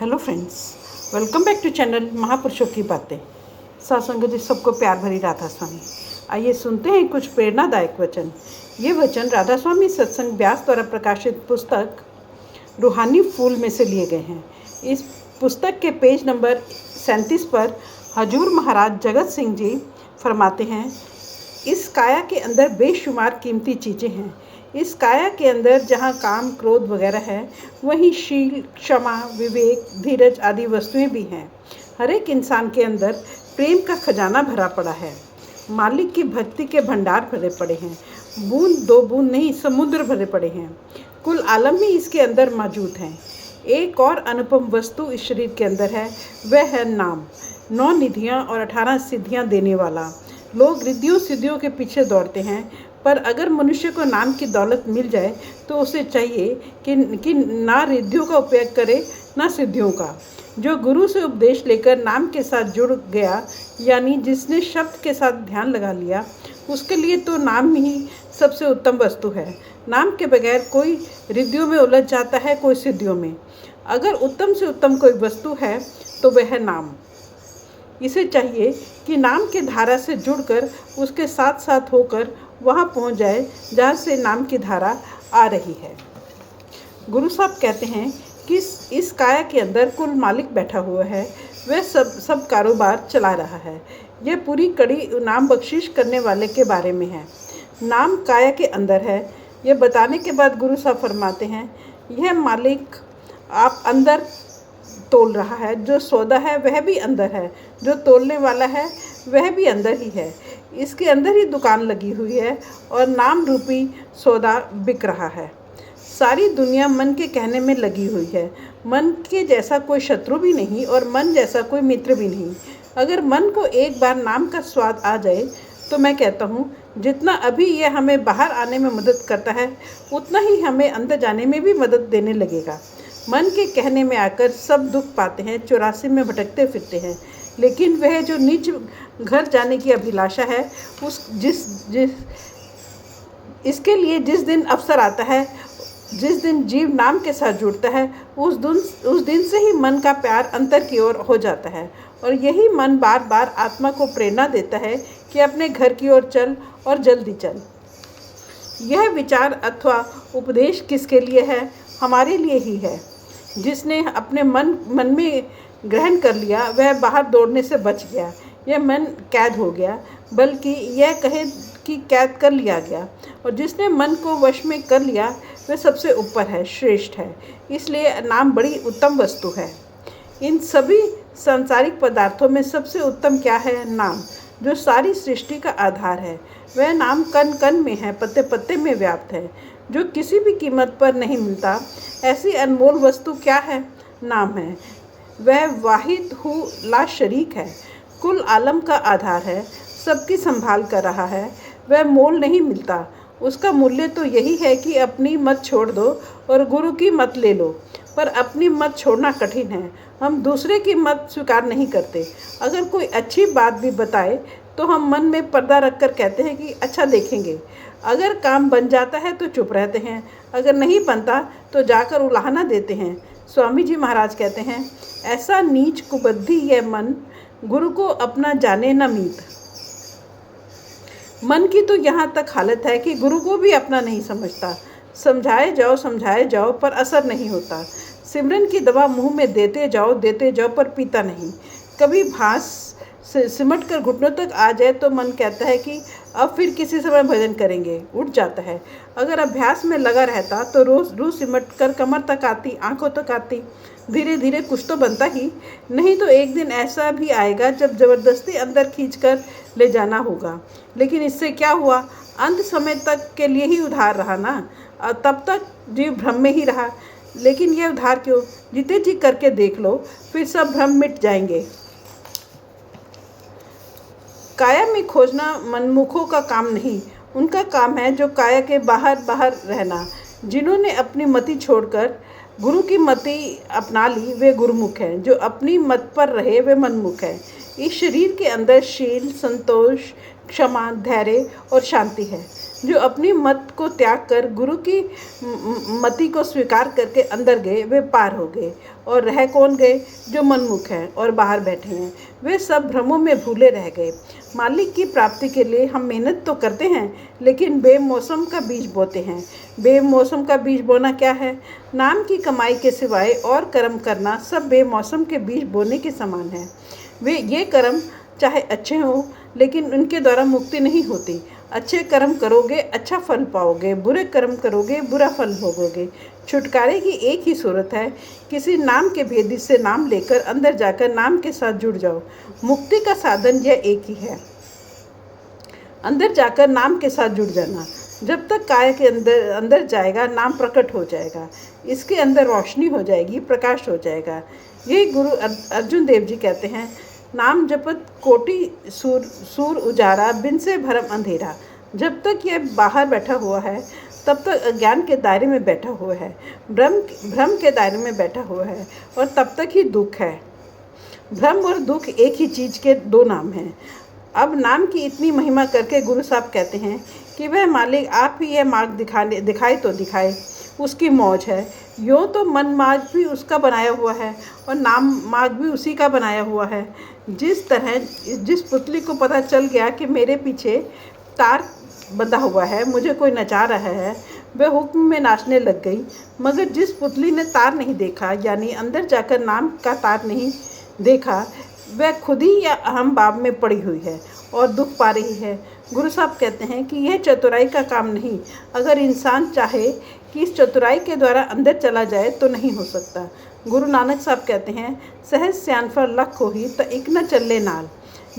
Hello friends, welcome back to channel महापुरुषों की बातें। सत्संग जी सबको प्यार भरी राधा स्वामी। आइए सुनते हैं कुछ प्रेरणादायक वचन। ये वचन राधा स्वामी सत्संग व्यास द्वारा प्रकाशित पुस्तक रूहानी फूल में से लिए गए हैं। इस पुस्तक के पेज नंबर 37 पर हजूर महाराज जगत सिंह जी फरमाते हैं, इस काया के अंदर बेशुमार कीमती चीज़ें हैं। इस काया के अंदर जहाँ काम क्रोध वगैरह है, वहीं शील, क्षमा, विवेक, धीरज आदि वस्तुएं भी हैं। हर एक इंसान के अंदर प्रेम का खजाना भरा पड़ा है। मालिक की भक्ति के भंडार भरे पड़े हैं। बूंद दो बूंद नहीं, समुद्र भरे पड़े हैं। कुल आलम ही इसके अंदर मौजूद हैं। एक और अनुपम वस्तु इस शरीर के अंदर है, वह है नाम। 9 निधियाँ और 18 सिद्धियाँ देने वाला। लोग रिद्धियों सिद्धियों के पीछे दौड़ते हैं, पर अगर मनुष्य को नाम की दौलत मिल जाए तो उसे चाहिए कि ना रिद्धियों का उपयोग करे ना सिद्धियों का। जो गुरु से उपदेश लेकर नाम के साथ जुड़ गया, यानी जिसने शब्द के साथ ध्यान लगा लिया, उसके लिए तो नाम ही सबसे उत्तम वस्तु है। नाम के बगैर कोई रिद्धियों में उलझ जाता है, कोई सिद्धियों में। अगर उत्तम से उत्तम कोई वस्तु है तो वह है नाम। इसे चाहिए कि नाम के धारा से जुड़कर उसके साथ साथ होकर वहाँ पहुँच जाए जहाँ से नाम की धारा आ रही है। गुरु साहब कहते हैं कि इस काया के अंदर कुल मालिक बैठा हुआ है, वह सब कारोबार चला रहा है। यह पूरी कड़ी नाम बख्शिश करने वाले के बारे में है। नाम काया के अंदर है, यह बताने के बाद गुरु साहब फरमाते हैं, यह मालिक आप अंदर तोल रहा है। जो सौदा है वह भी अंदर है, जो तोलने वाला है वह भी अंदर ही है। इसके अंदर ही दुकान लगी हुई है और नाम रूपी सौदा बिक रहा है। सारी दुनिया मन के कहने में लगी हुई है। मन के जैसा कोई शत्रु भी नहीं और मन जैसा कोई मित्र भी नहीं। अगर मन को एक बार नाम का स्वाद आ जाए तो मैं कहता हूँ, जितना अभी यह हमें बाहर आने में मदद करता है, उतना ही हमें अंदर जाने में भी मदद देने लगेगा। मन के कहने में आकर सब दुख पाते हैं, 84 में भटकते फिरते हैं। लेकिन वह जो निज घर जाने की अभिलाषा है, इसके लिए जिस दिन अवसर आता है, जिस दिन जीव नाम के साथ जुड़ता है, उस दिन से ही मन का प्यार अंतर की ओर हो जाता है। और यही मन बार बार आत्मा को प्रेरणा देता है कि अपने घर की ओर चल और जल्दी चल। यह विचार अथवा उपदेश किसके लिए है? हमारे लिए ही है। जिसने अपने मन में ग्रहण कर लिया, वह बाहर दौड़ने से बच गया। यह मन कैद हो गया, बल्कि यह कहे कि कैद कर लिया गया। और जिसने मन को वश में कर लिया, वह सबसे ऊपर है, श्रेष्ठ है। इसलिए नाम बड़ी उत्तम वस्तु है। इन सभी सांसारिक पदार्थों में सबसे उत्तम क्या है? नाम, जो सारी सृष्टि का आधार है। वह नाम कण कण में है, पत्ते पत्ते में व्याप्त है, जो किसी भी कीमत पर नहीं मिलता। ऐसी अनमोल वस्तु क्या है? नाम है। वह वाहिद हु ला शरीक है, कुल आलम का आधार है, सबकी संभाल कर रहा है। वह मोल नहीं मिलता। उसका मूल्य तो यही है कि अपनी मत छोड़ दो और गुरु की मत ले लो। पर अपनी मत छोड़ना कठिन है। हम दूसरे की मत स्वीकार नहीं करते। अगर कोई अच्छी बात भी बताए तो हम मन में पर्दा रखकर कहते हैं कि अच्छा देखेंगे। अगर काम बन जाता है तो चुप रहते हैं, अगर नहीं बनता तो जाकर उलाहना देते हैं। स्वामी जी महाराज कहते हैं, ऐसा नीच कुबुद्धि यह मन, गुरु को अपना जाने न मीत। मन की तो यहाँ तक हालत है कि गुरु को भी अपना नहीं समझता। समझाए जाओ पर असर नहीं होता। सिमरन की दवा मुंह में देते जाओ पर पीता नहीं। कभी भास सिमट कर घुटनों तक आ जाए तो मन कहता है कि अब फिर किसी समय भजन करेंगे, उठ जाता है। अगर अभ्यास में लगा रहता तो रोज रूह सिमट कर कमर तक आती, आंखों तक आती। धीरे धीरे कुछ तो बनता ही। नहीं तो एक दिन ऐसा भी आएगा जब जबरदस्ती अंदर खींचकर ले जाना होगा। लेकिन इससे क्या हुआ? अंत समय तक के लिए ही उधार रहा ना। तब तक जीव भ्रम में ही रहा। लेकिन यह उधार क्यों? जीते जी करके देख लो, फिर सब भ्रम मिट जाएंगे। काया में खोजना मनमुखों का काम नहीं, उनका काम है जो काया के बाहर रहना। जिन्होंने अपनी मति छोड़कर गुरु की मति अपना ली, वे गुरुमुख हैं। जो अपनी मत पर रहे, वे मनमुख हैं। इस शरीर के अंदर शील, संतोष, क्षमा, धैर्य और शांति है। जो अपनी मत को त्याग कर गुरु की मति को स्वीकार करके अंदर गए वे पार हो गए। और रह कौन गए? जो मनमुख हैं और बाहर बैठे हैं, वे सब भ्रमों में भूले रह गए। मालिक की प्राप्ति के लिए हम मेहनत तो करते हैं, लेकिन बेमौसम का बीज बोते हैं। बेमौसम का बीज बोना क्या है? नाम की कमाई के सिवाय और कर्म करना सब बेमौसम के बीज बोने के समान है। वे ये कर्म चाहे अच्छे हों, लेकिन उनके द्वारा मुक्ति नहीं होती। अच्छे कर्म करोगे अच्छा फल पाओगे, बुरे कर्म करोगे बुरा फल भोगोगे। छुटकारे की एक ही सूरत है, किसी नाम के भेदी से नाम लेकर अंदर जाकर नाम के साथ जुड़ जाओ। मुक्ति का साधन यह एक ही है, अंदर जाकर नाम के साथ जुड़ जाना। जब तक काय के अंदर जाएगा नाम प्रकट हो जाएगा, इसके अंदर रोशनी हो जाएगी, प्रकाश हो जाएगा। यही गुरु अर्जुन देव जी कहते हैं, नाम जपत कोटि सूर उजारा, बिन से भरम अंधेरा। जब तक यह बाहर बैठा हुआ है तब तक अज्ञान के दायरे में बैठा हुआ है, भ्रम के दायरे में बैठा हुआ है, और तब तक ही दुख है। भ्रम और दुख एक ही चीज़ के दो नाम हैं। अब नाम की इतनी महिमा करके गुरु साहब कहते हैं कि वह मालिक आप ही यह मार्ग दिखाए तो दिखाए, उसकी मौज है। यूँ तो मन मार्ग भी उसका बनाया हुआ है और नाम मार्ग भी उसी का बनाया हुआ है। जिस पुतली को पता चल गया कि मेरे पीछे तार बंधा हुआ है, मुझे कोई नचा रहा है, वह हुक्म में नाचने लग गई। मगर जिस पुतली ने तार नहीं देखा, यानी अंदर जाकर नाम का तार नहीं देखा, वह खुद ही या अहम भाव में पड़ी हुई है और दुख पा रही है। गुरु साहब कहते हैं कि यह चतुराई का काम नहीं। अगर इंसान चाहे कि इस चतुराई के द्वारा अंदर चला जाए तो नहीं हो सकता। गुरु नानक साहब कहते हैं, सहज स्यानफर लख होही त इक न चले नाल।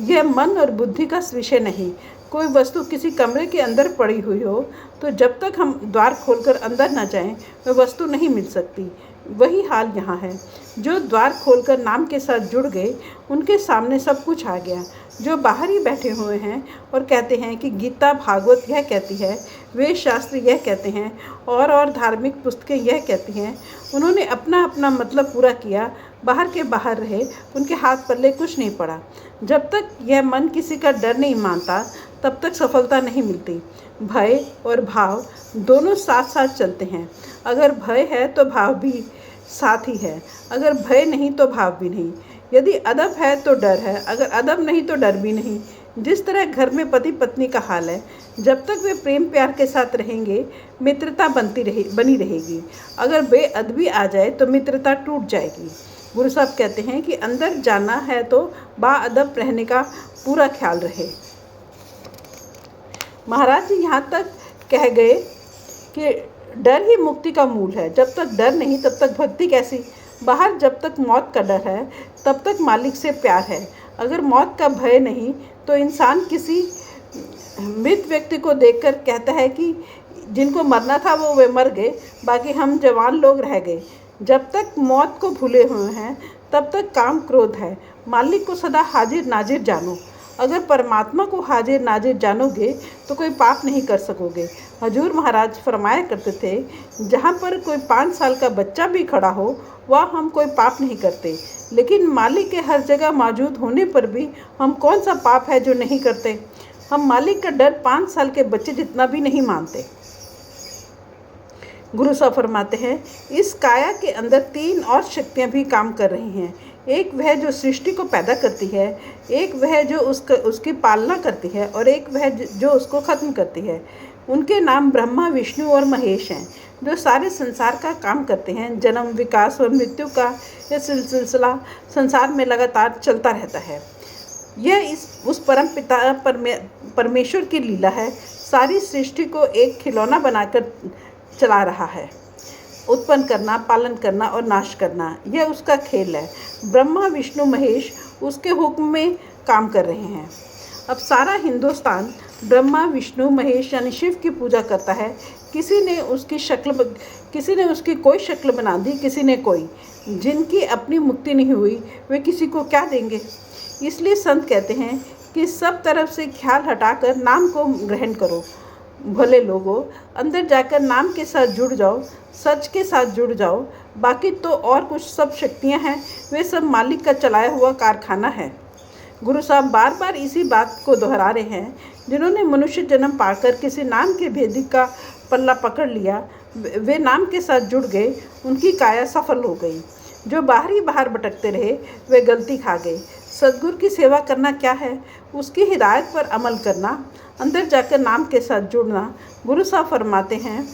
यह मन और बुद्धि का विषय नहीं। कोई वस्तु किसी कमरे के अंदर पड़ी हुई हो तो जब तक हम द्वार खोलकर अंदर न जाएं, वह वस्तु नहीं मिल सकती। वही हाल यहाँ है। जो द्वार खोलकर नाम के साथ जुड़ गए, उनके सामने सब कुछ आ गया। जो बाहर ही बैठे हुए हैं और कहते हैं कि गीता भागवत यह कहती है, वेद शास्त्र यह कहते हैं और धार्मिक पुस्तकें यह कहती हैं, उन्होंने अपना अपना मतलब पूरा किया, बाहर के बाहर रहे, उनके हाथ पल्ले कुछ नहीं पड़ा। जब तक यह मन किसी का डर नहीं मानता, तब तक सफलता नहीं मिलती। भय और भाव दोनों साथ साथ चलते हैं। अगर भय है तो भाव भी साथ ही है, अगर भय नहीं तो भाव भी नहीं। यदि अदब है तो डर है, अगर अदब नहीं तो डर भी नहीं। जिस तरह घर में पति पत्नी का हाल है, जब तक वे प्रेम प्यार के साथ रहेंगे, मित्रता बनी रहेगी। अगर बेअदबी आ जाए तो मित्रता टूट जाएगी। गुरु साहब कहते हैं कि अंदर जाना है तो बाअदब रहने का पूरा ख्याल रहे। महाराज जी यहाँ तक कह गए कि डर ही मुक्ति का मूल है। जब तक डर नहीं तब तक भक्ति कैसी? बाहर जब तक मौत का डर है तब तक मालिक से प्यार है। अगर मौत का भय नहीं तो इंसान किसी मृत व्यक्ति को देखकर कहता है कि जिनको मरना था वो वे मर गए, बाकी हम जवान लोग रह गए। जब तक मौत को भूले हुए हैं तब तक काम क्रोध है। मालिक को सदा हाजिर नाजिर जानो। अगर परमात्मा को हाजिर नाजिर जानोगे तो कोई पाप नहीं कर सकोगे। हजूर महाराज फरमाया करते थे, जहाँ पर कोई 5 साल का बच्चा भी खड़ा हो वह हम कोई पाप नहीं करते, लेकिन मालिक के हर जगह मौजूद होने पर भी हम कौन सा पाप है जो नहीं करते। हम मालिक का डर 5 साल के बच्चे जितना भी नहीं मानते। गुरु साहब फरमाते हैं, इस काया के अंदर 3 और शक्तियाँ भी काम कर रही हैं। एक वह जो सृष्टि को पैदा करती है, एक वह जो उसकी पालना करती है, और एक वह जो उसको ख़त्म करती है। उनके नाम ब्रह्मा, विष्णु और महेश हैं, जो सारे संसार का काम करते हैं। जन्म, विकास और मृत्यु का यह सिलसिला संसार में लगातार चलता रहता है। यह उस परम पिता परमेश्वर की लीला है। सारी सृष्टि को एक खिलौना बनाकर चला रहा है। उत्पन्न करना, पालन करना और नाश करना, यह उसका खेल है। ब्रह्मा, विष्णु, महेश उसके हुक्म में काम कर रहे हैं। अब सारा हिंदुस्तान ब्रह्मा, विष्णु, महेश यानी शिव की पूजा करता है। किसी ने उसकी कोई शक्ल बना दी, किसी ने कोई। जिनकी अपनी मुक्ति नहीं हुई वे किसी को क्या देंगे। इसलिए संत कहते हैं कि सब तरफ से ख्याल हटाकर नाम को ग्रहण करो। भले लोगों, अंदर जाकर नाम के साथ जुड़ जाओ, सच के साथ जुड़ जाओ। बाकी तो और कुछ सब शक्तियां हैं, वे सब मालिक का चलाया हुआ कारखाना है। गुरु साहब बार बार इसी बात को दोहरा रहे हैं। जिन्होंने मनुष्य जन्म पाकर किसी नाम के भेदी का पल्ला पकड़ लिया, वे नाम के साथ जुड़ गए, उनकी काया सफल हो गई। जो बाहर भटकते रहे, वे गलती खा गए। सद्गुरु की सेवा करना क्या है? उसकी हिदायत पर अमल करना, अंदर जाकर नाम के साथ जुड़ना। गुरु साहब फरमाते हैं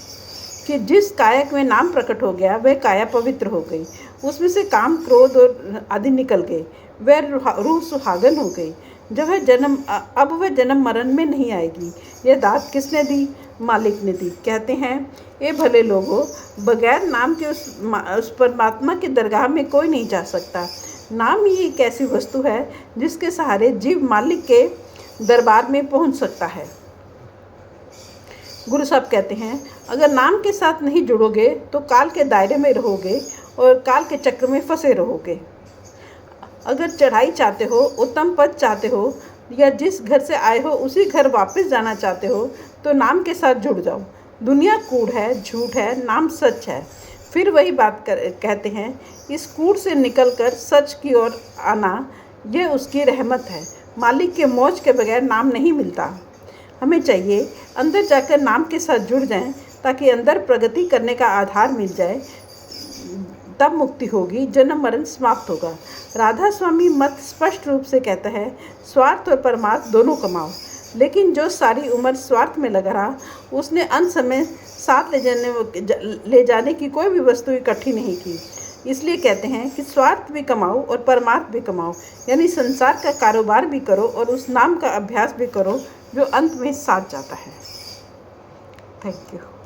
कि जिस काया में नाम प्रकट हो गया, वह काया पवित्र हो गई। उसमें से काम, क्रोध और आदि निकल गए। वह रूह सुहागन हो गई। अब वह जन्म मरण में नहीं आएगी। यह दात किसने दी? मालिक ने दी। कहते हैं, ये भले लोगों, बगैर नाम के उस परमात्मा की दरगाह में कोई नहीं जा सकता। नाम ही एक ऐसी वस्तु है जिसके सहारे जीव मालिक के दरबार में पहुंच सकता है। गुरु साहब कहते हैं, अगर नाम के साथ नहीं जुड़ोगे तो काल के दायरे में रहोगे और काल के चक्र में फंसे रहोगे। अगर चढ़ाई चाहते हो, उत्तम पद चाहते हो, या जिस घर से आए हो उसी घर वापस जाना चाहते हो, तो नाम के साथ जुड़ जाओ। दुनिया कूड़ है, झूठ है, नाम सच है। फिर वही बात कहते हैं, इस कूड़ से निकलकर सच की ओर आना, यह उसकी रहमत है। मालिक के मौज के बगैर नाम नहीं मिलता। हमें चाहिए अंदर जाकर नाम के साथ जुड़ जाएं, ताकि अंदर प्रगति करने का आधार मिल जाए। तब मुक्ति होगी, जन्म मरण समाप्त होगा। राधा स्वामी मत स्पष्ट रूप से कहता है, स्वार्थ और परमार्थ दोनों कमाओ। लेकिन जो सारी उम्र स्वार्थ में लगा रहा, उसने अंत समय साथ ले जाने की कोई भी वस्तु इकट्ठी नहीं की। इसलिए कहते हैं कि स्वार्थ भी कमाओ और परमार्थ भी कमाओ, यानी संसार का कारोबार भी करो और उस नाम का अभ्यास भी करो जो अंत में साथ जाता है। Thank you.